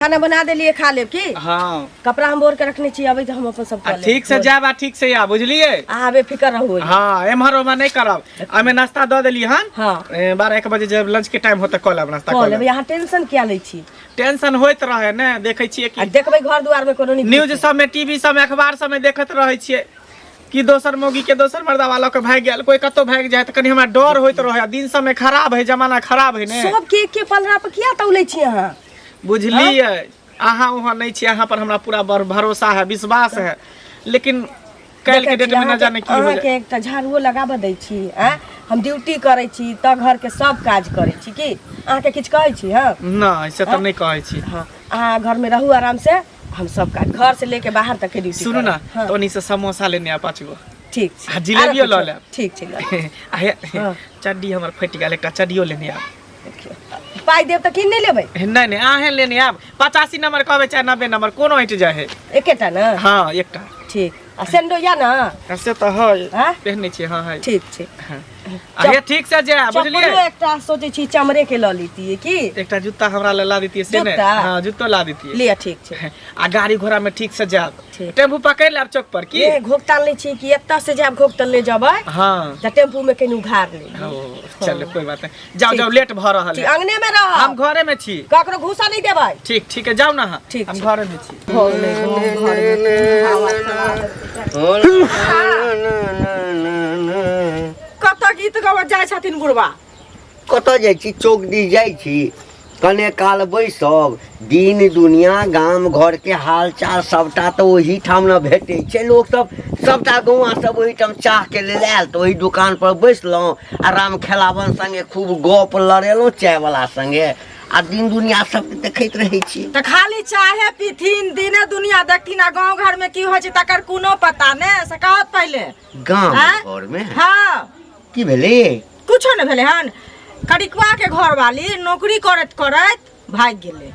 खाना बना देलिए खा लेब की। हाँ कपड़ा हम बोर के रखने छी अभी तो हम अपन सब कर लेब। ठीक से जाब आ ठीक से या बुझलिए। आबे फिकर रहो। हाँ एमहर ओमहर नहीं करब। हमें नाश्ता दे देली हन। हाँ 12-1 बजे जब लंच के टाइम होता कॉल नाश्ता कॉल लेब। यहाँ टेंशन क्या ले छी। टेंशन होइत रहे ने देखै छियै कि देखबै घर दुआर में कोनो न्यूज सब में टीवी सब में अखबार सब में देखत रहे छियै कि दोसर मौगी के दोसर मर्दा वाला के भाग गेल कोई कतो भाग जाए त कनी हमरा डर होइत रहे। दिन सब में खराब है जमाना खराब है ने सब के पलरा पर किया तौले छी अहाँ बुझलिए। अहाँ वहाँ नहीं छी अहाँ पर हमरा पूरा भरोसा है विश्वास है लेकिन कल के डेट में न जाने की हो के एकटा झाड़ुओ लगाबे दै छी। हम ड्यूटी करे छी त घर के सब काज करे छी की अहाँ के किछ कहै छी। हां ना ऐसे त नहीं कहै छी। हां अहाँ घर में रहू आराम से हम सब काज घर से लेके बाहर तक के ड्यूटी। सुनू ना तोनी से समोसा लेने आ 5 गो। ठीक छै। जिलेबियो ल ले। ठीक छै। चड्डी हमर फट गेल एकटा चड्डियो लेने आ। पाई देब त किन नहीं लेबै। नहीं नहीं आहे लेने आब 85 नंबर कहबे चाहे 90 नंबर कोनो हट जाए है। एकेटा ना। हां एकटा ठीक। आ सेंडो या ना से त है पहने छी। हां है ठीक छै। आहे ठीक से जा बुझलिए। चप्पलो एकटा सोचे छी चमड़े के ल लीतिए की एकटा जूता हमरा ला दीतिए से ने। हां जूतो ला दीतिए लिया ठीक छै। आ गाड़ी घोड़ा में ठीक से जाब टेम्पू पकड़ लेब चौक पर की घोकतान ले छी कि एत्ता से जाब घोकतान ले जबै। हां त टेम्पू में कहीं उघार ले। चल कोई बात नहीं जाओ जाओ लेट भ रहल है। अंगने में रह हम घरे में छी ककरो घुसा नहीं देबै। ठीक ठीक है जाओ ना। हम घरे में छी। कत गीत गब जाय छथिन बुढ़वा। कत जाइ छी चौक दी जाइ छी कने काल बैसब दिन दुनिया गाम घर के हाल चाल सबटा तो वही ठाम न भेटे छै। लोग सब सबटा गौआ सब वही ठाम चाह के ले आयल तो वही दुकान पर बैसलौं आराम खेलावन संगे खूब गप लड़ेलौं चाय वाला संगे आ दिन दुनिया सब देखैत रहै छी। त खाली चाहे पीथिन दिने दुनिया देखथिन आ गांव घर में की होय छै तकर कोनो पता ने से कहत पहले। गांव घर में हां की भेलै कुछो न भेलै हन। कड़िकवा के घर वाली नौकरी करत करत भाग गेले।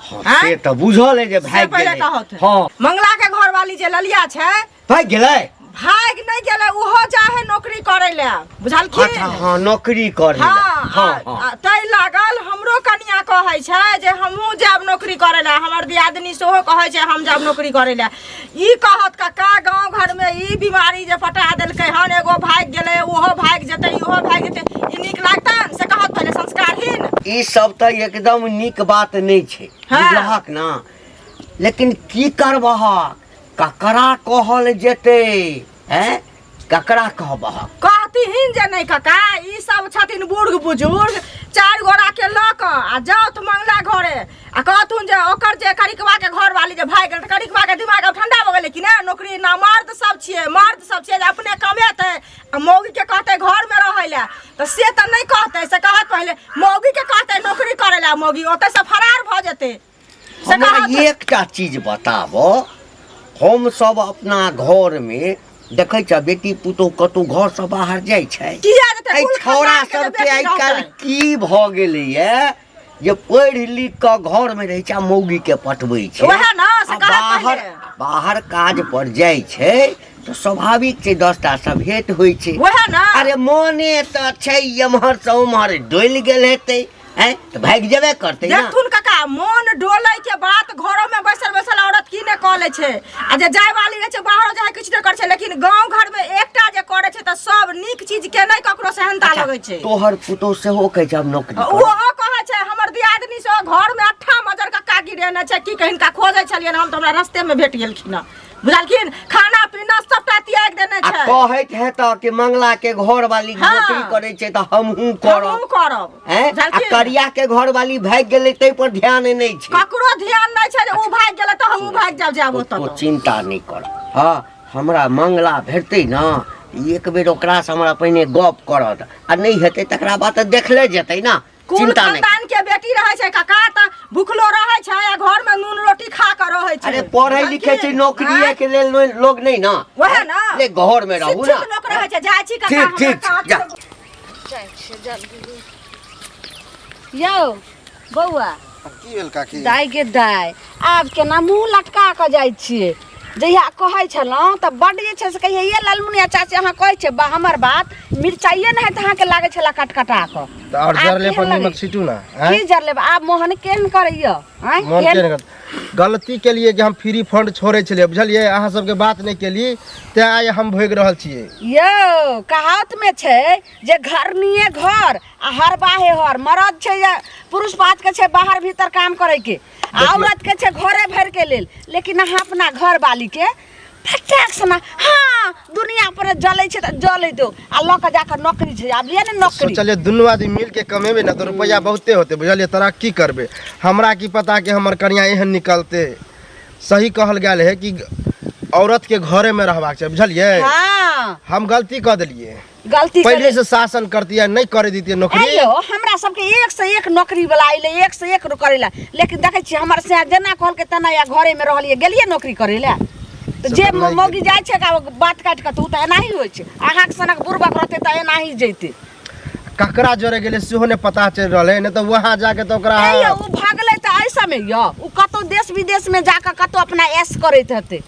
से त बुझल है जे भाग गेलै। हां मंगला के घर वाली जे ललिया छै भाग गेलै। भाग नहीं गेले उहो जाहे नौकरी करे ले बुझल की। अच्छा हां नौकरी करे ले। हां तै लागल हमरो कनिया कहै छै जे हमहू जाब नौकरी करे ले। हमर दियादनी सेहो कहै छै हम जाब नौकरी करे ले। ई कहत काका गांव घर में ई बीमारी जे पटा देलकै हन एगो भाग गेले ओहो भाग जेतै ओहो भाग जेतै ई नीक लागतन से कहत पहले संस्कारहीन। ई सब त एकदम नीक बात नहीं छै बुझलहक ना लेकिन की करबहक ककरा कहल जेतै हैं ककरा कहबह कहतीहीन जे नहीं काका ई सब छथिन बूढ़ बुजुर्ग 4 गोरा के ल क आ जाओ त मंगला घरे आ कहथुन जे ओकर जे कड़िकवा के घर वाली जे भाग गेल त कड़िकवा के दिमाग अब ठंडा भ गेलै कि ना नौकरी ना मर्द सब छिए जे अपने कमेतै आ मौगी के कहतै घर में रहै ले त से त नहीं कहतै से कहत पहले मौगी के कहतै नौकरी करे ले मौगी ओतै से फरार भ जेतै। से कहत एकटा चीज बताबो हम सब अपना घर में देखै छ बेटी पुतोह कतौ घर से बाहर जाइ छै छौड़ा सबके आइ काल्हि की भ गेलैये जे पढ़ि लिख क घर में रहै छै मौगी के पटबै छै बाहर काज पर जाइ छै तो स्वाभाविक छै 10टा से भेंट होइ छै। अरे मोने त छै एम्हर से उम्हर डोल गेल हेतै हैं तो भाग जेबे करते ना। देखथुन काका मन डोलै के बात घरों में बैसल बैसल औरत की ने क ले छै आ जे जाय वाली रहे छै बाहर जाय किछ न कर छै लेकिन गांव घर में एकटा जे करे छै त सब नीक चीज के नहीं ककरो सहनता लगै छै। तोहर पुतो से हो कह जब नौकरी ओहो कहै छै हमर दियादनी से घर में 8 मजर का कागी रहने छै की कहिन का खोजै छलियन हम त हमरा रास्ते में भेट गेलखिन बुझलखिन खाना पीना सबटा त्याग देने छै। कहैत है त कि मंगला के घर वाली नौकरी करे छै त हमहू करब हैं आ करिया के घर वाली भाग गेलै तै पर ध्यान नहीं छै ककरो ध्यान नहीं छै जे उ भाग गेलै त हमहू भाग जाब त चिंता नहीं कर। हां हमरा मंगला भेटतै ना एक बेर ओकरा से हमरा पहिने गप करत आ नहीं हेतै तकरा बात देखले जेतै ना चिंता नहीं। खानदान के बेटी रहै छै काका त भूखलो रहै छै आ घर में नून रोटी खा क रहै छै। अरे पढ़ै लिखै छै नौकरी के लेल लोग नहीं ना वहे ना ले घर में रहू ना लोग रहै छै जाइ छी काका ठीक जा यो बौआ की भेल काकी दाई के दाई आब केना मुंह लटका क जाइ छिए जहिया कहै छलहुँ तऽ बड्ड जे छै से कहिए ये लालमुनिया चाची अहाँ कहै छै बा हमर बात मिरचाइए नहि तऽ अहाँके लागै छला कटकटा कऽ और जरले पर नमक छीटू ना की जरले आब मोहन केहन करैया मोहन केहन कर गलती के लिए कि हम फ्री फंड छोड़े छलिए बुझलिए अहाँ सबके बात नहीं केली ते आइ हम भोग रहल छिए यौ कहावत में छै जे घर निये घर आ हर बाहे हर मर्द छै या पुरुष पात के छै बाहर भीतर काम करे के औरत के छै घरे भर के लेल लेकिन अहाँ अपना घर वाली के फटाक सना हाँ दुनिया पर जले छै त जले दो आ ल के जाकर नौकरी छै आब लिए ने नौकरी सोचलिए दुनू आदमी मिल के कमेबे ना तो रुपया बहुते होते बुझलिए तरक्की करबे हमरा की पता कि हमर कन्या एहन निकलते सही कहल गेल है कि औरत के घरे में रहबाक चाहिए बुझलिए हाँ हम गलती कर दिलिए गलती पहले से शासन करती नहीं करे दीती नौकरी अयो हमरा सबके एक से एक नौकरी वाला आइले एक से एक करेला लेकिन देखे छी हमर से जेना कहल के तना या घरे में रहलिए गेलिए नौकरी करेला तो जे मौगी जाय छै का बात काट के त एनाही होय छै अहाँ के सनक बुरबक रहते त एनाही जैते ककरा जोरे गेले सेहो ने पता चल रहले ने तो वहां जाके तो ओकरा अयो उ भागले त ऐसा में य उ कतो देश विदेश में जाकर कतो अपना ऐश करैत हते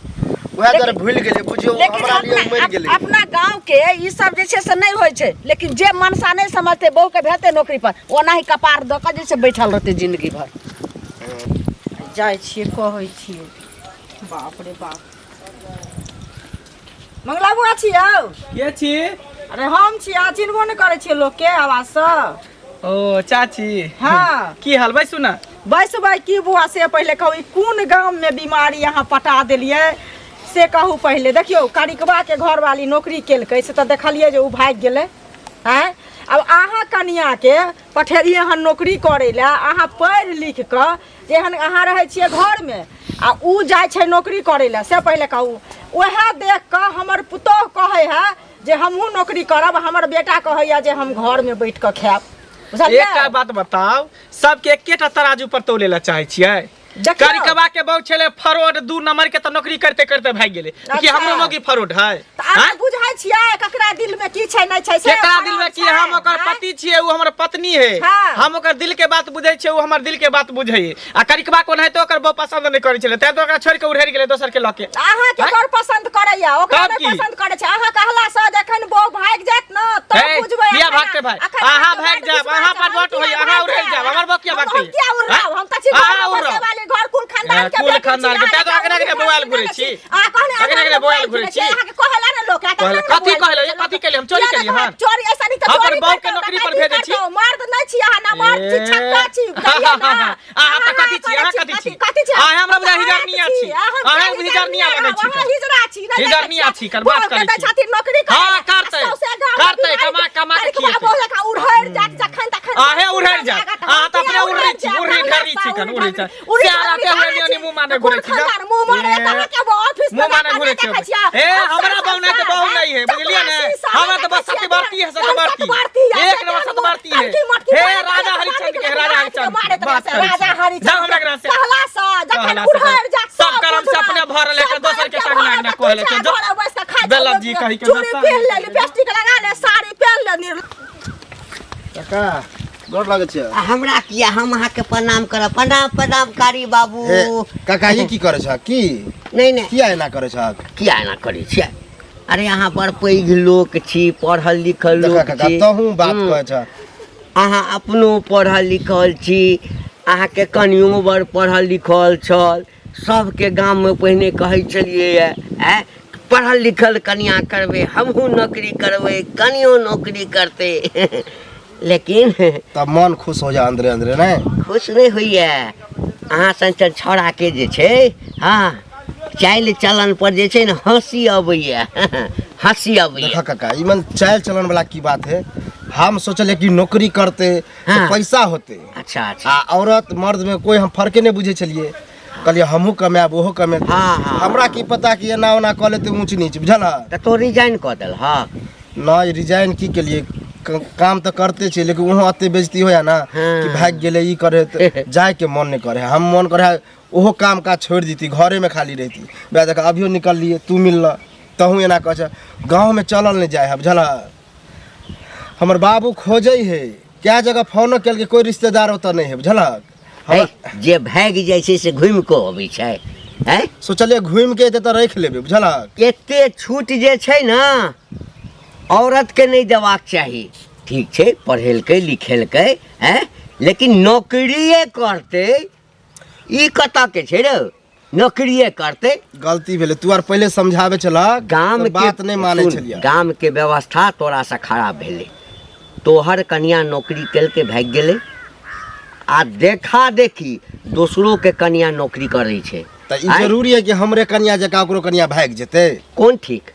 वह दर भूल गेले बुझियो हमरा लिए मर गेले अपना गांव के ई सब जे छै से नहीं होय छै लेकिन जे मनसा नहीं समझते बहु के भेते नौकरी पर ओना ही कपार द के जे से बैठल रहते जिंदगी भर जाय छिए कहै छिए बाप रे बाप मंगला बुआ छियौ के छी अरे हम छी आ चिन्हबो नहीं करे छिए लोग के आवाज से ओ चाची हाँ की हाल बैसु ना बैसबै की बुआ से पहले कहू ई कोन गांव में बीमारी यहाँ पटा देलिए से कहू पहले देखियो कारिकबा के घर वाली नौकरी केलकै से तो देखलिए जे उ भाग गेलै हैं अब अहाँ कनिया के पठेरिए हन नौकरी करे ला अहाँ पढ़ लिख के जेहन अहाँ रहे छिए घर में आ उ जाय छै नौकरी करे ला से पहले कहू वह देख के हमर पुतोह कहे है जे हमहू नौकरी करब हमर बेटा कहैया जे हम घर में बैठ के खायब बुझलिए एक बात बताओ सबके एकेटा तराजू पर तोले ला चाहे छियै कारिकबा के बहु छले फरोड 2 नंबर के तो नौकरी करते करते भाग गेले कि हमरो मोगी फरोड है हां बुझाय छियै ककरा दिल में की छै नै छै से केकरा दिल में की हम ओकर पति छियै उ हमर पत्नी है हम ओकर दिल के बात बुझै छियै उ हमर दिल के बात बुझै आ कारिकबा कोन है तो ओकर बहु पसंद नै करै छले त तो ओकरा छोड़ के उड़ेर गेले दोसर के लके अहाँ के कर पसंद करैया ओकरा नै पसंद करै छै अहाँ कहला से जखन बहु भाग जात न त बुझबै बिया भागते भाई अहाँ भाग जाब अहाँ पर वोट होई अहाँ उड़ेर जाब हमर बहु किया भागते क्या उड़ रहा हम त छी घर कुल खानदान के कुल खानदान के त तो अगने बोल घुरै छी आ कहने अगने बोल घुरै छी अहाँ के कहला न लोग कथी कहले ये कथी केले हम चोरी केलिए हां चोरी ऐसा नहीं तो चोरी बाप के नौकरी पर भेजै छी मर्द नै छी अहाँ ना मर्द छी छक्का छी अहाँ त कथी छी अहाँ कथी छी अहाँ हमरा बुझा हिजरनिया छी अहाँ हिजरनिया लगै छी अहाँ हिजरा छी नै हिजरनिया छी कर बात करै छी छाती नौकरी कर हां करते कमा के खिए का उड़हर जात जखन तखन आहे उड़हर जा अहाँ त अपने उड़हर छी उड़हर ढरी छी कन उड़हर छी सारा के हुए मुंह माने घुरै छी मुंह माने त के ऑफिस मुंह माने घुरै छी ए हमरा बहु नै त बहु नहीं है बुझलिए ने हमरा त बस सतबरती है सतबरती एक नंबर सतबरती है हे राजा हरिचंद्र के राजा हरिचंद्र बात कर राजा हरिचंद्र हमरा ग्राम से कहला सा जखन उड़हर जा सब कर्म से अपने भरल है दोसर के संग ना कहले के जो बेलब जी कहि के चूड़ी पहन ले लिपस्टिक लगा ले साड़ी पहन ले काका गोर लागै छै हमरा किया हम अहाँ के प्रणाम करब प्रणाम कारी बाबू काका ये की करे छ की नहीं किया एना करे छ किया एना करे छियै अरे अहाँ बड़ पैघ लोक छी पढ़ल लिखल लोक छी तहू बात कहै छ अहाँ अपनो पढ़ल लिखल छी अहाँ के कनियो बड़ पढ़ल लिखल छल सबके गाम में पहिने कहै छलिए पढ़ल लिखल कनिया करबे हमहू नौकरी करबे कनियो नौकरी करते लेकिन तब मन खुश हो जा अंदरे अंदरे नै खुश नहीं होइए अहाँ संचर छोड़ा के जे छै हाँ चाल चलन पर जे छै ने हंसी अबैया हंसी अबैया देखा काका ई मन चाल चलन वाला की बात है हम सोचले कि नौकरी करते तो पैसा होते अच्छा आ औरत मर्द में कोई हम फर्के नहीं बुझे छलिए कहलिए हमहू कमाब ओहो कमाब हमरा की पता कि एना ओना कऽ लेते ऊंच नीच बुझल त तो रिजाइन कऽ देल हां नहीं रिजाइन की के लिए काम तो करते छे लेकिन वहाँ अते बेइज्जती होया ना कि भाग गेले ई करे जाए के मन नहीं करे हम मन करे ओहो काम का छोड़ दीती घरे में खाली रहती बे देख अभियो निकल लिए तू मिलल तहू एना कह गाँव में चलल नहीं जाए है बुझल हमर बाबू खोजे है क्या जगह फोन कल के कोई रिश्तेदार होता नहीं है बुझल जे भाग जाए से घूम के अबै छै हैं सोचलिए घूम के एते तो रख लेबे बुझलक। एते छूट जे छै ना औरत के नहीं देबाक चाही। ठीक छै पढ़ेलकै लिखेलकै हैं लेकिन नौकरिए करते ई कतऽ के छै रे नौकरिए करते। गलती भेले तू आर पहले समझावे चला गाम के बात नहीं माने सुन, छलिया। गाम के व्यवस्था तोरा से खराब भेले। तोहर कन्या नौकरी केलके भाग गेले आ देखा देखी दोसरों के कन्या नौकरी करे छै। त ई जरूरी है कि हमरे कन्या जका ओकरो कन्या भाग जेते। कौन ठीक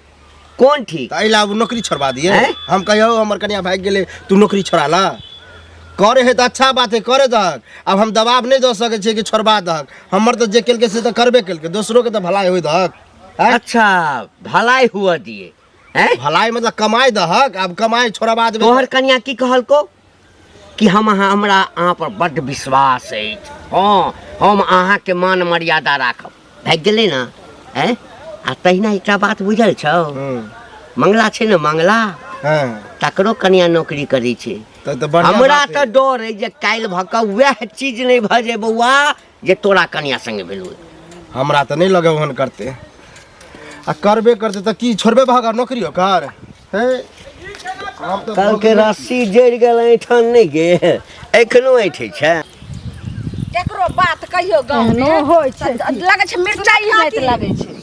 कौन ठीक? त अइला नौकरी छोड़वा दिए हैं? हम कहियो हमर कन्या भाग गेले तू नौकरी छोड़ा ला। करे है तो अच्छा बात है करे दहक। अब हम दबाव नहीं दे सके छे कि छोड़वा दहक। हमर तो जे केलके से तो करबे केलके दोसरों के तो भलाई होई दहक। हैं? अच्छा भलाई हुआ दिए हैं भलाई मतलब कमाई दहक। अब कमाई छोड़वा देबे तोहर कन्या की कहल को कि हम हमरा अहाँ पर बड्ड विश्वास है। हाँ हम अहाँ के मान मर्यादा राखब भाग गेले ना हैं। आ तहिना एकटा बात बुझल छौ मंगला छै ने मंगला हां तकरो कन्या नौकरी करै छै। तो बढ़िया हमरा बात तो है। डर है जे काल्हि भक वह चीज नहीं भ जाए बौआ जे तोरा कन्या संगे भेलू। हमरा तो नहीं लगे ओहन करते आ करबे करते तो की छोड़बे भागा नौकरी कर हे। हम तो कल के रस्सी जड़ गेल ऐठन नहीं गे एखनो ऐठे छै। केकरो बात कहियो गाँव में होइ छै लगे छै मिर्चाई होइत लगे छै।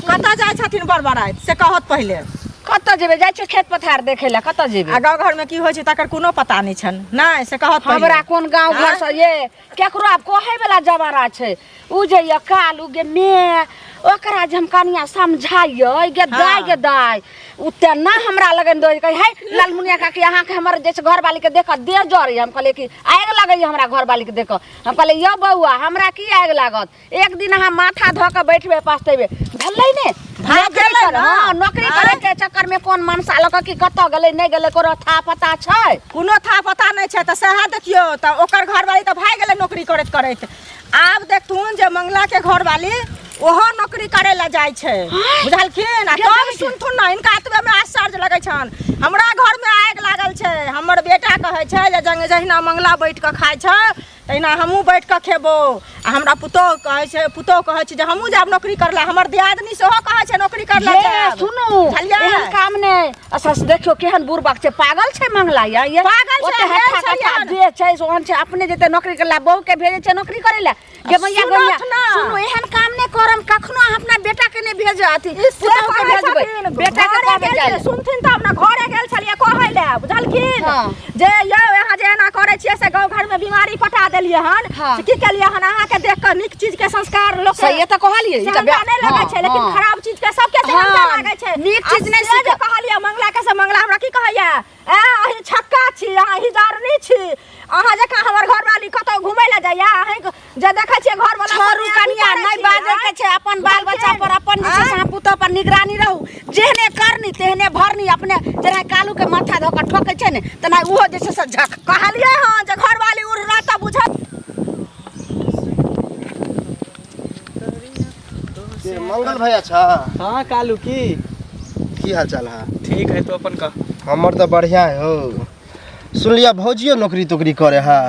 कतऽ जाइ छथिन बड़बड़ाइत से कहत पहिले। कतऽ जेबे जाइ छै खेत पथार देखे ला कतऽ जेबे। आ गाँव घर में की होइ छै तकर कोनो पता नहीं छन नहीं से कहत पहिले। हमरा कोन गांव घर से ये केकरो आब कहे वाला जमाना छै। उ जे ये काल उगे में ओकरा जे हम कनिया समझाइयो गे दाई गे दाई उते ना हमरा लगन दो कहे है लालमुनिया का कि अहाँ के हमर जैसे घर वाली के देख दे जरे। हम कहले कि आग लगे हमरा घर वाली के देख। हम कहले यो बउआ हमरा की आग लागत एक दिन अहाँ माथा धो के बैठबे पछतेबे भलै ने भाग गेलै ना। हां नौकरी करे के चक्कर में कोन मनसा लग कि कतऽ गेलै नहीं गेलै कोनो था पता छै? कोनो था पता नहीं छै। तऽ सएह देखियो तऽ ओकर घरवाली तऽ भाग गेलै नौकरी करैत करैत। आब देखथुन जे मंगला के घरवाली ओहो नौकरी करे ला जाइ छै बुझलखिन। आ तब सुनथुन ना इनका एतबे में आश्चर्य लगै छन। हमरा घर में आग लागल छै हमर बेटा कहै छै जे जहिना मंगला बैठ के खाइ छै तहिना हमहूँ बैठ के खेबो। आ हमरा पुतोह कहै छै जे हमहूँ जाब नौकरी करला। हमर दियादनी सेहो कहै छै नौकरी करला जाब। सुनू एहन काम ने अच्छा देखियो केहन बुरबक छै पागल छै मंगला या ये पागल छै, ओते हेल हट्ठा छै कट्ठा यार। जे छै सोहन छै अपने जेते नौकरी करला बहू के भेजे छै नौकरी करे ला गे भैया सुनत गैया ना। सुनू एहन काम ने करम कखनो अहाँ अपना बेटा के ने भेज अथी पुतहु के भेजबै बेटा के कहबै जाय सुनथिन तऽ अपना घरे गेल छलिए कहै ले बुझलखिन हाँ। जे यौ यहाँ जे एना करे छियै से गाँव घर में बीमारी पटा देलिए हन हाँ। से की केलिए हन अहाँ के देख के नीक चीज के संस्कार लोग सही त कहलिए ई त नहीं लगे छै लेकिन खराब चीज के सबके सेहनता लागे छै। नीक चीज नहीं से जे कहलिए मंगला के से मंगला हमरा की कहैया ए अही छक्का छी अहाँ हिजारनी छी अहाँ जका हमर घरवाली कतौ घुमै ला जाइया अहाँ जे देखै छियै घर वाला छोरू कनिया नहीं बाजे के छै अपन बाल बच्चा पर अपन जे छै पुतहु पर निगरानी रहू जेहने करनी तेहने भरनी अपने जेना कालू के माथा धो के ठोकै छै ने तना उहो जे छै से झक कहलिए हां जे घरवाली उड़ राता बुझत। मंगल भैया छा। हाँ कालू की हाल चाल है? ठीक है तो अपन का हमर तो बढ़िया है हो। सुन लिया भौजियो नौकरी तोकरी करे है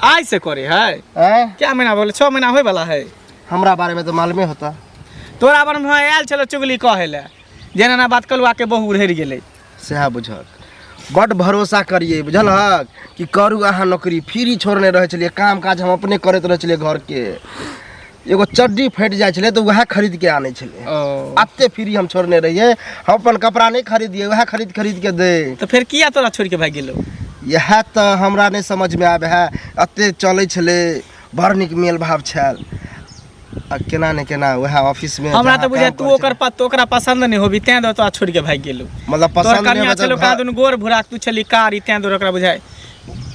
आज से करे है हैं? क्या महीना बोले 6 महीना होए वाला है। हमरा बारे में तो मालूमे होता। तोरा बारे में आयल चलो चुगली कहे ले जेना ना बात कलवा के बहु रह गेले सेहा बुझक बड़ भरोसा करिए बुझलक कि करू अहाँ नौकरी फ्री छोड़ने रहे छलिए काम काज हम अपने करैत रहे छलिए घर के। एगो चड्डी फट जाए छले तो वह खरीद के आने छले अत्ते फ्री हम छोड़ने रहिए। हम अपन कपड़ा नहीं खरीदिए वह खरीद के दे। तो फिर किया तोरा छोड़ के भाग गेलो? यह तो हमरा नहीं समझ में आबे है अत्ते चले छले बड़ निक मेल भाव छल आ केना ने केना वह ऑफिस में हमरा तो बुझाय तू ओकरा पसंद नहीं होबी तै दो तो छोड़ के भाग गेलो। मतलब तोर पसंद नहीं कन्या चलो का दुन गोर भुराक तू चली कारी तै दो ओकरा बुझाय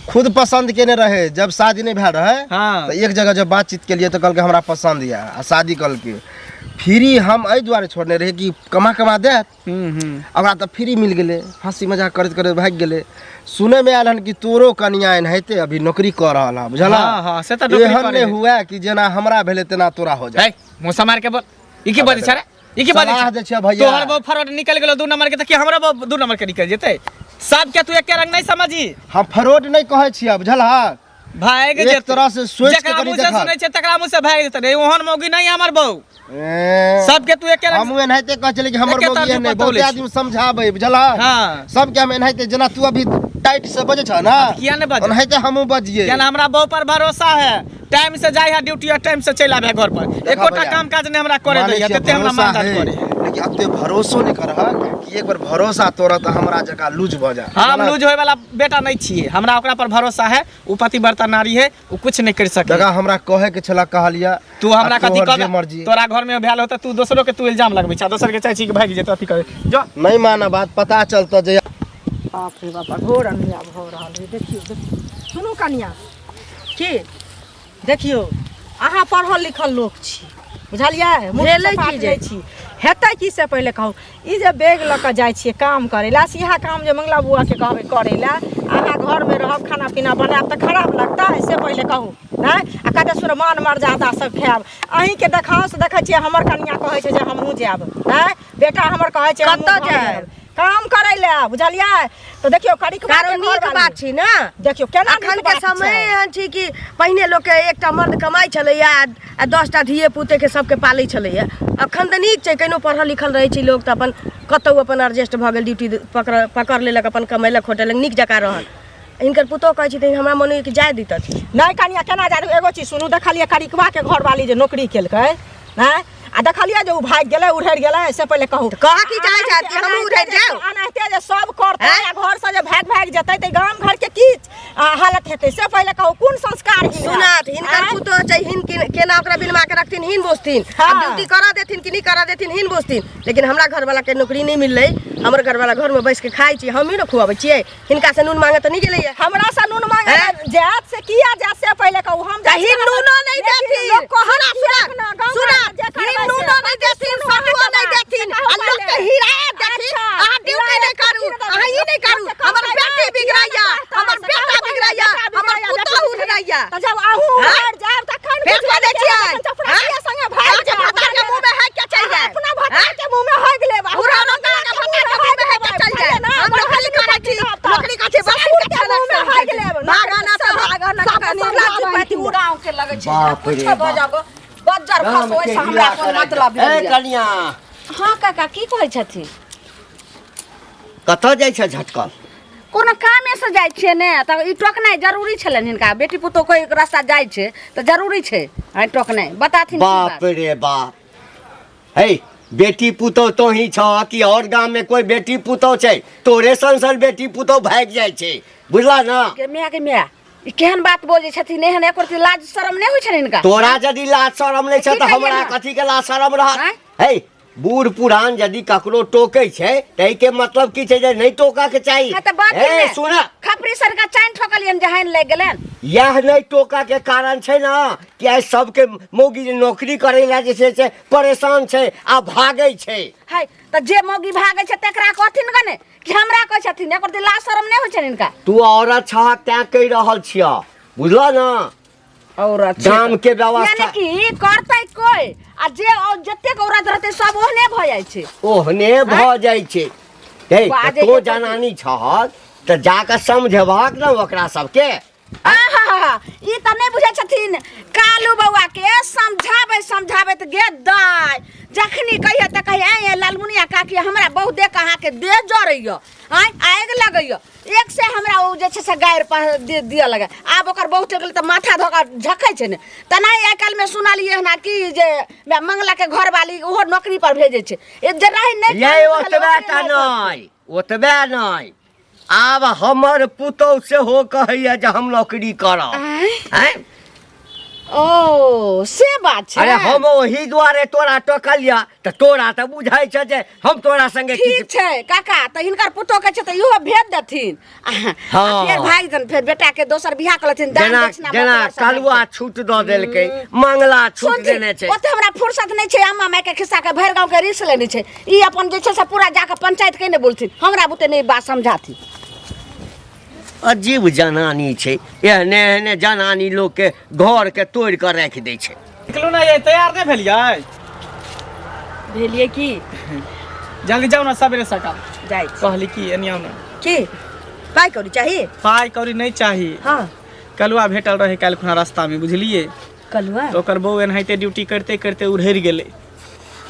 खुद पसंद केने रहे। जब शादी नहीं भै रहे हाँ। तो एक जगह जब बातचीत के लिए तो कल के हमरा पसंद या आ शादी कल के फ्री हम एहि दुआरे छोड़ने रहे कि कमा दे हमरा तो फ्री मिल गेले हंसी मजाक करते करते भाग गेले। सुने में आयल हन कि तोरो कनिया एनाहिते अभी नौकरी कर रहल है बुझला। हाँ, हाँ, से तो नौकरी एहन करे नहीं है। हुआ कि जेना हमरा भेले तेना तोरा हो जाए। मुंह मार के बोल ई की बात छरे ई की बात सलाह दे छै भैया। तोहर बहु फरवट निकल गेलो 2 नंबर के त कि हमरा बहु 2 नंबर के निकल जेते सब के तू एक रंग नहीं समझी। हम फ्रॉड नहीं कहे छियै बुझला भाग एक तरह से सोच के जकरा करी मुंह से देखा सुनै छै तकरा मुंह से भाग जेतै रे ओहन मौगी नहीं हमर बहू ए, सबके तू एके हम एनाहिते कह चले कि हमर एके मौगी तरफ एहने बतौले बहुते छी। आदमी समझाबै बुझला हाँ सबके हम एनाहिते जेना तू अभी टाइट से बजे छ ना किया नहीं बजे ओनाहिते हमहू बजिए क्या हमरा बहू पर भरोसा है टाइम से जाय है ड्यूटी और टाइम से चल आवे घर पर एकोटा भैया, काम काज नहीं हमरा करे माने दैया छियै, तते हमरा भरोसा मदद है, करे लेकिन अब ते भरोसो नहीं कर कि एक बार भरोसा तोरा तो हमरा जका लूज भ जा हम लूज होए वाला बेटा नहीं छिए हमरा ओकरा पर भरोसा है उ पतिव्रता नारी है उ कुछ नहीं कर सके जगह हमरा कहे के छला कहलिया तू हमरा कथि तोहर जे कर मर्जी तोरा घर में भेल होता तू दोसरो के तू इल्जाम लगबै छ दोसर के चाहे छी कि भाग जेतै अथी करे जो नहीं माना बात पता चलता जे बाप रे बाप घोर अन्हिया भऽ रहल है देखियो सुनू कनिया की देखियो अहाँ पढ़ल लिखल लोक छी बुझलियै भेलै की की जे? जाइ छी हेतै की से पहिले कहू ई जे बैग लऽ कऽ जाइ छियै काम करै लए से इएह काम जे मंगला बुआ के कहबै करै लए अहाँ घरमे रहब खाना पीना बनायब तऽ खराब लगतै से पहिले कहू नहि आ कते सुन मान मर्यादा सब खायब अहींके देखाव से देखै छियै हमर कनिया कहै छै जे हमहूँ जायब नहि बेटा हमर कहै छै कतऽ हमहूँ जायब? काम करै लए बुझलियै तऽ देखियो कड़ी कारण नीक बात छी ना देखियो केना अखन के समय एहन छी कि पहिने लोग के एकटा मर्द कमाई छलैया आ 10टा धिये पुते के सबके पालै छलैया अखन तऽ नीक छै केनो पढ़ल लिखल रहै छी लोग तऽ अपन कतौ अपन एडजस्ट भऽ गेल ड्यूटी पकड़ लेलक अपन कमेलक होटलक नीक जकाँ रहल हिनकर पुतोह कहै छी तऽ हमरा मन कि जाय दितथि नहीं कनिया केना जा एगो चीज सुनू देखलियै करिकवा के घर वाली जे नौकरी केलकै नहीं आ देखलियै जे उ भाग गेलै उधर गेलै से पहिले कहू कहा की जाय जाती हमहू उधर जाऊ अनाहिते जे सब करतै आ घर से जे भाग जेतै तऽ गाम घर के की हालत हेतै से पहिले कहू कोन संस्कार हिन सुनात हिनकर पुतोह छै हिन केना ओकरा बिनमा के रखथिन हिन बोसथिन हाँ। अब ड्यूटी करा देथिन कि नहीं करा देथिन हिन बोसथिन लेकिन हमरा घर वाला के नौकरी नहीं मिललै हमर घर वाला घर में बैस के खाई छी हम ही न खुआबै छियै हिनका से नून मांगे तऽ नहीं गेलैया हमरा से नून मांगे जात से किया जात से पहिले कहू हम हिन नूनो नहीं देथिन सुना सुना हिन नूनो नहीं देथिन सतुओ नहीं देथिन आ लोग के हिराए देथिन अहाँ ड्यूटी नहीं करू अहाँ ई नहीं करू हमर बेटी बिगड़ैया हमर बेटा बिगड़ैया हमर पुतोह उठैया तऽ जब अहू घर जाब तखन भेज दे छियै चपरासिया संगे भाग के भता के मुंह में है के चल जाए अपना भता के मुंह में हग लेब पूरा नौकर के भता के मुंह में है के चल जाए हम नौकरी करै छी नौकरी करै छी बस के मुंह में हग लेब भागना तो भागना सब पाती उड़ाव के लगे छै बाप रे कुछ बजाबो बज्जर खसो से हमरा कोन मतलब ए भेल कनिया हां काका की कहै छथि कतऽ जाइ छ झटकल कोनो कामे से जाइ छियै ने तऽ ई टोकनाइ जरूरी छलनि हिनका बेटी पुतोह कोई रास्ता जाइ छै तऽ जरूरी छै आ टोकनाइ बताथिन की बाप रे बाप हे बेटी पुतोह तो ही छ कि और गांव में कोई बेटी पुतोह छै तोरे संसन बेटी पुतोह भाग जाइ छै बुझला ना के मिया ई केहन बात बोलै छथिन एहन एक रति लाज शरम नहि होइ छनि हिनका तोरा यदि लाज शरम नहीं छै की तो कहियै हमरा ना? कथी के लाज शरम रह आँय? हे बूढ़ पुरान यदि ककरो टोकै छै तै के मतलब की छै जे नहीं टोका के चाही हाँ, तऽ बात हे ने। सुना खपरी सर का चैन ठोकलियन जहान लग गेलन यह नहीं टोका के कारण छै ना कि आइ सबके मौगी जे नौकरी करे ला जे छै से परेशान छै आ भागै छै है तऽ जे मौगी भागै छै तकरा कहथिन गने कि हमरा कहै छथिन एकर तऽ लाज शरम नहि होइ छनि हिनका तू औरत छह तैं कहि रहल छिया बुझला ना औरत दाम के व्यवस्था यानी कि करतै कोई आ जे जतेक औरत रहतै सब ओहने भऽ जाइ छै ओहने भऽ जाइ छै हे बाजै तो के तो- जनानी छह तऽ जाके समझेबहक ना ओकरा सबके आहा ई तऽ नहि बुझै छथिन कालू बौआ के समझाबैत गे दाय जखनी कहिए तऽ कहिए ए लालमुनिया काकी हमरा बहु देख अहाँके देह जरैया आगि लगैया एक से हमरा ओ जे छै से गायर दिअ लगे आब ओकर बहुत गेल तऽ माथा धोका झकै छै ने तेनाही आइ काल्हिमे सुनलियै हन कि जे मंगला के घर वाली ओहो नौकरी पर भेजै छै जे रही नहि ये ओतबे टा नहि ओतबे नहि आब हमर पुतौह सेहो कहैया जे हम नौकरी करब हैं ओ से बात छै अरे हम ओही दुआरे तोरा टोकलिया तऽ तोरा तऽ बुझाइ छै जे हम तोरा संगे ठीक छै काका तऽ हिनकर पुतोह के छै तऽ इहो भेज देथिन हाँ। फेर भागि जन फेर बेटा के दोसर बियाह करथिन दान जेना दक्षिणा जेना बतुआ सब कलुआ छूट दऽ देलकै मंगला छूट देने छै ओते हमरा फुर्सत नहि छै अम्मा माय के खिस्सा के भरि गांव के रिस लेने छै ई अपन जे छै से पूरा जाके पंचायत के ने बोलथिन हमरा बुते नहीं बात समझाती अजीब जनानी छै एहने एहने जनानी लोग के घर के तोड़ के राखि दै छै निकलू ना ये तैयार नहीं भेलियै भेलिए की जल्दी जाओ ना सबेरे सकाल जाइ कहली की एनिया ना की पाई कौड़ी चाहिए पाई कौड़ी नहीं चाहिए हाँ कलुआ भेटल रहे काल्हि खुना रास्ता में बुझलिए कलुआ तो ओकर बहू एनाहिते ड्यूटी करते करते उड़ि गेलै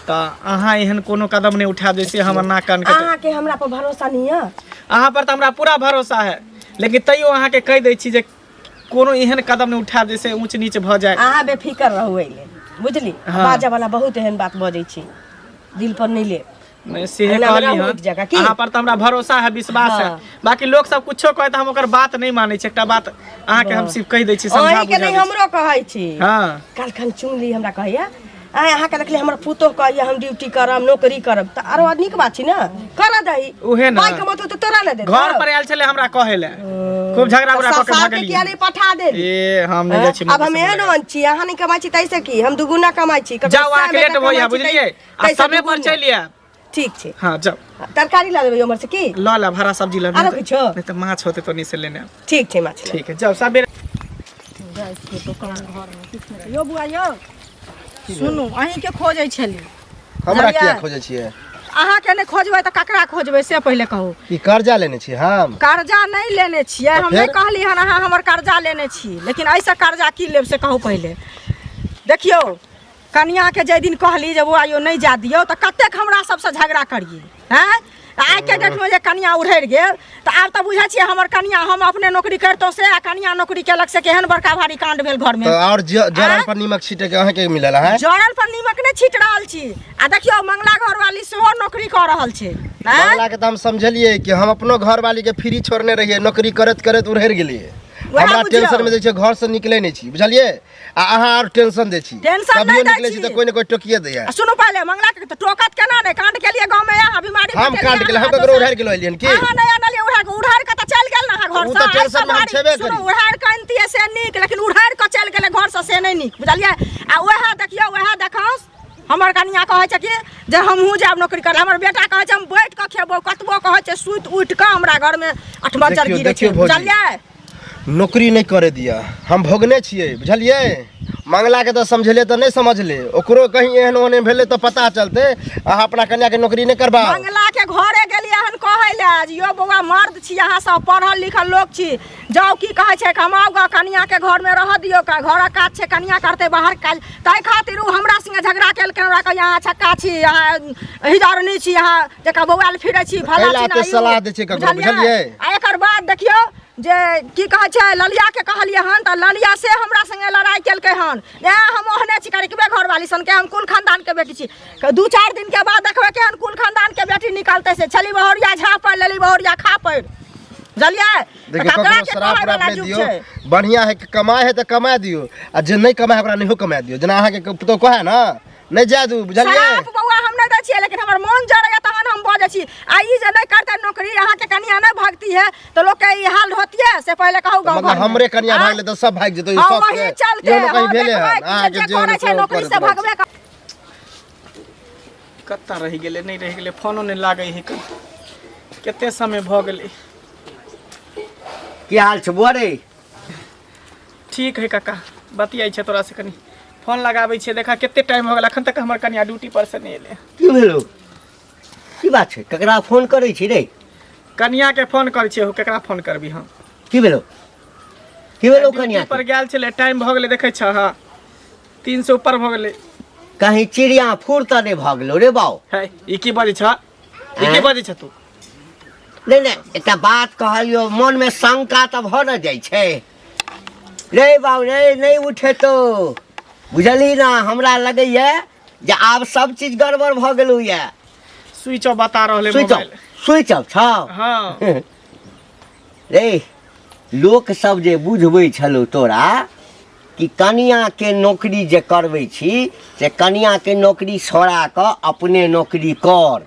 तऽ अहाँ एहन कोनो कदम नहीं उठा जैसे हमर नाक कान के अहाँ के हमरा पर भरोसा नहीं है अहाँ पर तो हमरा पूरा भरोसा है लेकिन तैयो अहाँ के कह दै छी जे कोनो एहन कदम नहीं उठा जैसे ऊंच नीच भ जाए अहाँ बेफिकर रहू एले बुझली हाँ। बाजा वाला बहुत एहन बात बजै छी दिल पर नहीं ले मैं सेहे हमरा कहली रहू हँ एक जगह की? अहाँ पर तो हमरा भरोसा है विश्वास है हाँ। बाकी लोग सब कुछो कहे त हम ओकर बात नहीं मानै छी एकटा बात अहाँ के हम सिर्फ कह दै छी समझा अहीं के नहीं बुझा हमरो कहै छी हां काल खन चुनली हमरा कहैया आय अहाँ के देखली हमर पुतोह कहैया हम ड्यूटी करब नौकरी करब त आरो नीक बात छी ना कर दही उहे ना। पाइ कमतो त तोरा ले दे घर पर आयल छले हमरा कहे ले खूब झगड़ा उगड़ा क के साल के भागलिए किया नहीं पठा दे ए हम नहीं जाइ छी अब हम एहन छी अहाँ नहीं कमाई छी तैसे की हम दुगुना कमाई छी जाओ आ के लेट होइया बुझलिए आ समय पर चलिए ठीक छै हां जाओ तरकारी ला देबै हमर से की ला ला भरा सब्जी ला आरो किछो? नहीं तो माछ होते तो नहीं से लेने आब। ठीक छै माछ ठीक है जाओ सबेरे यो बुआ यो सुनू अहीं के खोजै छली हमरा बुझलियै? किया खोजै छियै अहाँ के नहीं खोजबै त ककरा खोजबै से पहिले कहू ई कर्जा लेने छी हम कर्जा नहीं लेने छियै हम फिर? नहीं कहली हन अहाँ हमर कर्जा लेने छी लेकिन ऐसा कर्जा की लेब से कहू पहिले देखियो कनिया के जे दिन कहली जे बुआ यो नहीं जा दियो त कतेक हमरा सबसे झगड़ा करिए हैं आइ के डेट में जे कनिया उड़ि गेल त आब त बुझै छियै हमर कनिया हम अपने नौकरी करतौ से आ कनिया नौकरी केलक से केहन बड़का भारी कांड भेल घर में तो और जरल पर नीमक छीटे के अहाँ के मिलल है जरल पर नीमक नहीं छीट रहल छी आ देखियो मंगला घर वाली सेहो नौकरी कर रहल छै हैं बंगला के तो हम समझलिए कि हम अपनो घर वाली के फ्री छोड़ने रहिए नौकरी करत करत उड़ि गेलिए वएह हमरा बुझियौ। टेंशन में दै छै घर से निकले नहीं छी बुझलिए आ अहाँ और टेंशन दै छी टेंशन कभियो नहीं दै निकले छी छी। तो कोई न कोई टोकिए दैया आ सुनू पहले मंगला के तो टोकत केना नहीं कांड के लिए गांव में यहाँ बीमारी हम फटेलियै, कांड के हम अहाँ ककरो दोसर- उड़ार के लइलियन की अहाँ नहीं आनलियै उड़ार के तो चल गेल ना घर उ से तो आइ टेंशन सब में हम भारी- छेबे सुनू, करी। उड़ार के अनतियै से नीक लेकिन उड़ार के चल गेलै घर से से नहीं नीक बुझलियै आ वएह देखियो वएह देखौस हमर कनिया कहै छै कि जे हमहूँ जाब नौकरी करे हमर बेटा कहै छै हम बैठ के खेबो कतबो कहै छै सुति उठ के हमरा घर में अठमज्जर देखियो, गिरै छै देखियो भौजी। बुझलियै नौकरी नहीं करे दिया हम भोगने छिए बुझलिए मंगला के तो समझले तो नहीं समझले ओकरो कहीं एहन ओहने भेले तो पता चलते अहाँ अपना कन्या के नौकरी नहीं करबा मंगला के घरे गेलियै हन कहै ले जे यो बौआ मर्द छी अहाँ सब पढ़ल लिखल लोग छी जाउ की कहै छै कमाउ गा कनिया के घर में रह दियौ का घर काज छै कनिया करते बाहर काज ताहि खातिर उ हमरा संगे झगड़ा केलकै हमरा कहै अहाँ छक्का छी अहाँ हिजारनी छी अहाँ जेका बौआल फिरै छी फला एहि ला छी ते सलाह दै छै ककरो, बुझलियै? आ एकर बाद देखियौ जे की कहै छै ललिया के कहलियै हन त ललिया से हमरा संगे लड़ाई केलकै हन ए हम ओहने छी करिकबे घर वाली सन के हम कुल खानदान के बेटी छी दू चार दिन के बाद देखबे केहन कुल खानदान के बेटी निकलते से छली बहुरिया झापड़ लेली बहुरिया खापड़ बुझलियै देखिए ककरा ककरो के शराब कहै उराब वाला नहीं जुग दियो छै? बढ़िया है कि कमाए है तो कमा दियो आ जे नहीं कमाए ओकरा नहीं कमा दियो जना अहाँ के तो कहे ना नहीं जा दू बुझलिए साफ बौआ हम नहीं दै छियै लेकिन हमर मोन जरैया तहन हम बजै छी आ ई जे नहीं करतै नौकरी अहाँ के कनिया नहीं भागती है तो लोग के ई हाल होतिए से पहले कहू गांव मतलब हमरे कन्या भाग ले तो सब भाग जेतो हाँ, सब वही चलते यो कहीं हाँ, भेले है देखबै कि अहाँ के जे जो करै छै नौकरी से भगबे कर कत्ता रह गेलै नहीं रह गेलै फोनो नहीं लागे है केते समय भ गेलै की हाल छै बुआ रे ठीक है काका बतियाई छै तोरा से कनी फोन लगाबै छै देखा केते टाइम हो गेल अखन तक हमर कनिया ड्यूटी पर से नहीं एले की भेलो की बात छै ककरा फोन करै छी रे कनिया के फोन कर छियै हो केकरा फोन करबी हम की भेलो कनिया ड्यूटी पर गेल छले टाइम भ गेलै देखै छ हां 300 ऊपर भ गेलै कहीं चिड़िया फूर त नहीं भऽ गेलो रे बाऊ है ई की बजै छ ई की बजै छ तू नहीं नहीं एकटा बात कहलियो मन में शंका तो भऽ न जाइ छै रे बाऊ रे नहीं उठे तो बुझली ना हमरा लगैया जे आब सब चीज गड़बड़ भऽ गेलौ ये स्विच ऑफ बता रहले switch off mobile switch off छौ हां रे लोक सब जे बुझबै छलौ तोरा कि कनिया के नौकरी जे करबै छी से कनिया के नौकरी छोड़ा कऽ अपने नौकरी कर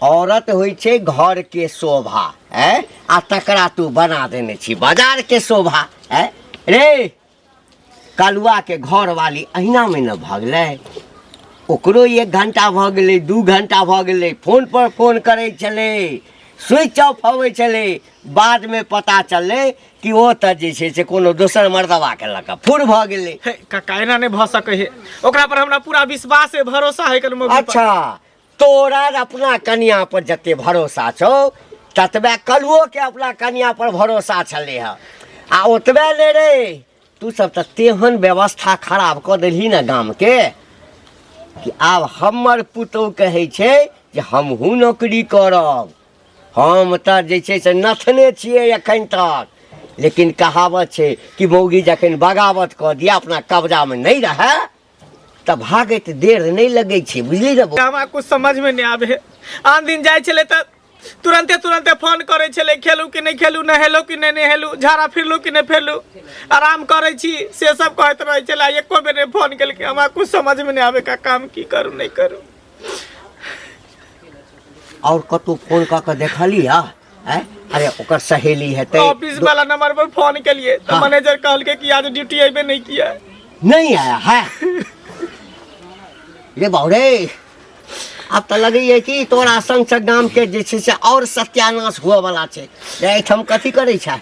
औरत होइ छै घर के शोभा है आ तकरा तू बना देने छी बाजार के शोभा है रे कलुआ के घर वाली अहिना में न भगलै ओकरो 1 घंटा भऽ गेलै 2 घंटा भऽ गेलै फोन पर फोन करै छलै स्विच ऑफ होबै छलै बाद में पता चललै कि ओ तऽ जे छै से कोनो दोसर मर्दबा के लऽ कऽ फुर भऽ गेलै हे काका एना नहीं भ सकै है ओकरा पर हमरा पूरा विश्वास है भरोसा है कर मोबाइल अच्छा तोरा अपना कनिया पर जते भरोसा छौ ततबे कलुओ के अपना कनिया पर भरोसा छलै है आ ओतबे ले रे तू सब तऽ तेहन व्यवस्था खराब कऽ देलही ने गाम के कि आब हमर पुतहु कहै छै जे हमहूँ नौकरी करब। हम तऽ जे छै से नथने छियै एखन तक, लेकिन कहावत छै कि मौगी जखन बगावत कऽ दिया अपना कब्जामे नहीं रहे तब भागैत देर नहीं लगे छै, बुझली रे बौआ? हमरा कुछ समझ में नहीं आवे। आन दिन जाय छले त तुरंते फोन करे छले, खेलू कि नहीं खेलू, नहेलू कि नहीं नहेलू, झाड़ा फिरलू कि नहीं फिरलू, आराम करे छी से सब कहत रहे छले। एको बेर नहीं फोन केलके। हमरा कुछ समझ में नहीं आवे का काम की करू नहीं करू। और कतौ फोन कऽ के देखली हा? अरे ओकर सहेली हेतै, ऑफिस वाला नंबर पर फोन के लिए तो मैनेजर कहलके कि आज ड्यूटी अबे नहीं किया। नहीं आया है रे बाउरे। अब तो लगे है कि तोरा संग से गाम के जे छै से और सत्यानाश हुआ वाला छै। एहिठाम कथी करे छै?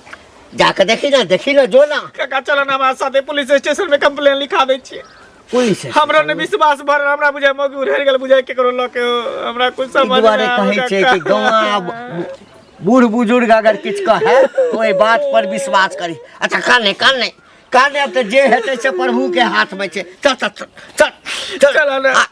जाके देखी ना जो ना। काका चलो ना हमारे साथे पुलिस स्टेशन में कंप्लेन लिखा दे छी। पुलिस हमरा ने विश्वास भर हमरा बुझाय मौगी उड़ेर गेल, बुझाय केकरो ल के हमरा कुछ समझ दुआरे कहै छै कि गाँव बूढ़ बुजुर्ग अगर किछ कहे तो ओहि बात पर विश्वास करी। अच्छा कान नहीं अब तो जे हेतै से प्रभु के हाथ में छै। चल चल ना।